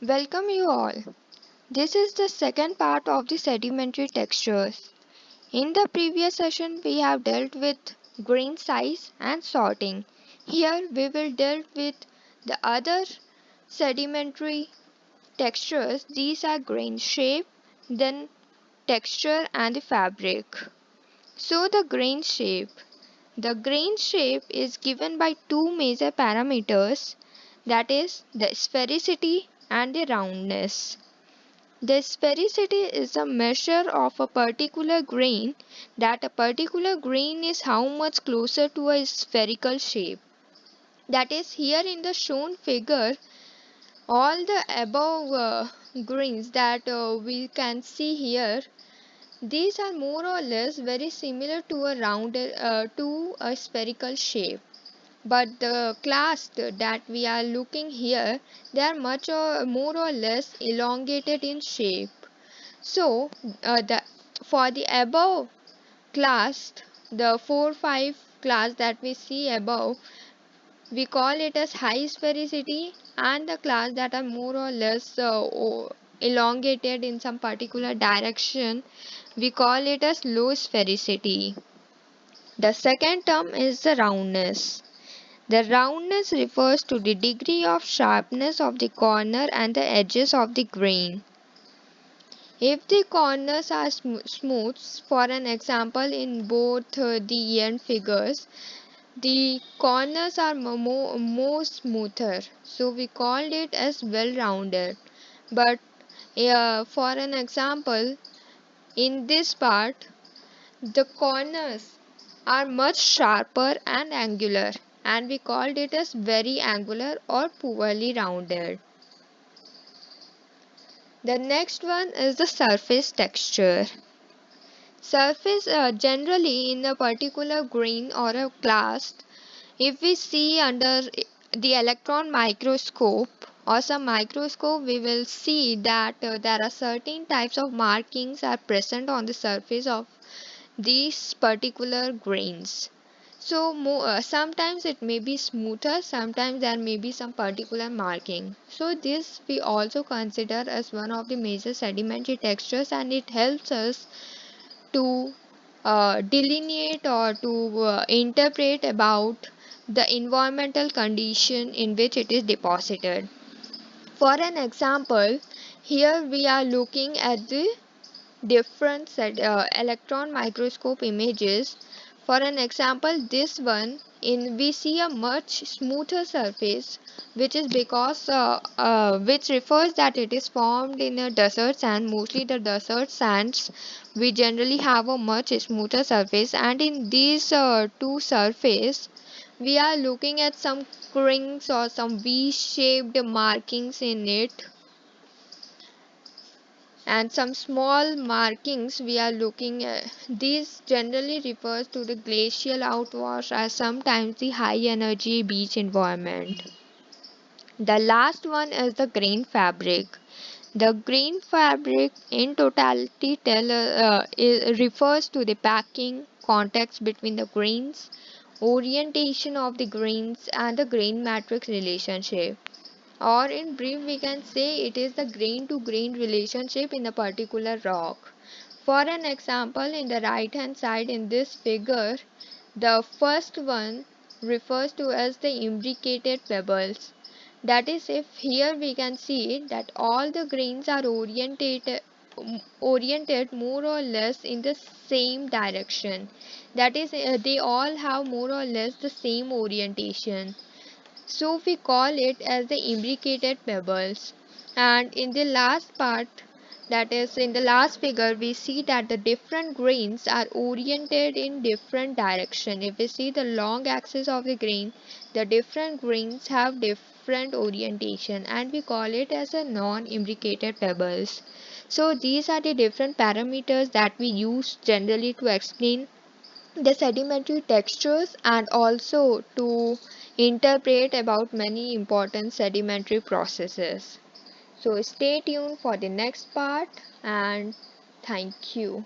Welcome you all. This is the second part of the sedimentary textures. In the previous session, we have dealt with grain size and sorting. Here, we will deal with the other sedimentary textures. These are grain shape, then texture, and the fabric. So, the grain shape. The grain shape is given by two major parameters, that is, the sphericity and the roundness. The sphericity is a measure of a particular grain, that a particular grain is how much closer to a spherical shape. That is, here in the shown figure, all the above grains that we can see here, these are more or less very similar to a to a spherical shape. But the class that we are looking here, they are much or more or less elongated in shape. So, for the above class, the 4-5 class that we see above, we call it as high sphericity, and the class that are more or less elongated in some particular direction, we call it as low sphericity. The second term is the roundness. The roundness refers to the degree of sharpness of the corner and the edges of the grain. If the corners are smooth, for an example in both the end figures, the corners are more smoother, so we called it as well rounded. But for an example, in this part, the corners are much sharper and angular, and we called it as very angular or poorly rounded. The next one is the surface texture. Surface generally in a particular grain or a class, if we see under the electron microscope or some microscope, we will see that there are certain types of markings are present on the surface of these particular grains. So sometimes it may be smoother, sometimes there may be some particular marking. So this we also consider as one of the major sedimentary textures, and it helps us to delineate or to interpret about the environmental condition in which it is deposited. For an example, here we are looking at the different electron microscope images. For an example, this one, in we see a much smoother surface, which is because which refers that it is formed in a desert sand. Mostly the desert sands, we generally have a much smoother surface, and in these two surface, we are looking at some rings or some V-shaped markings in it, and some small markings we are looking at. These generally refers to the glacial outwash as sometimes the high energy beach environment. The last one is the grain fabric. The grain fabric in totality refers to the packing, context between the grains, orientation of the grains, and the grain matrix relationship. Or in brief, we can say it is the grain to grain relationship in a particular rock. For an example, in the right hand side in this figure, the first one refers to as the imbricated pebbles. That is, if here we can see that all the grains are oriented more or less in the same direction. That is, they all have more or less the same orientation. So we call it as the imbricated pebbles. And in the last part, that is in the last figure, we see that the different grains are oriented in different direction. If we see the long axis of the grain, the different grains have different orientation, and we call it as a non-imbricated pebbles. So these are the different parameters that we use generally to explain the sedimentary textures, and also to interpret about many important sedimentary processes. So stay tuned for the next part, and thank you.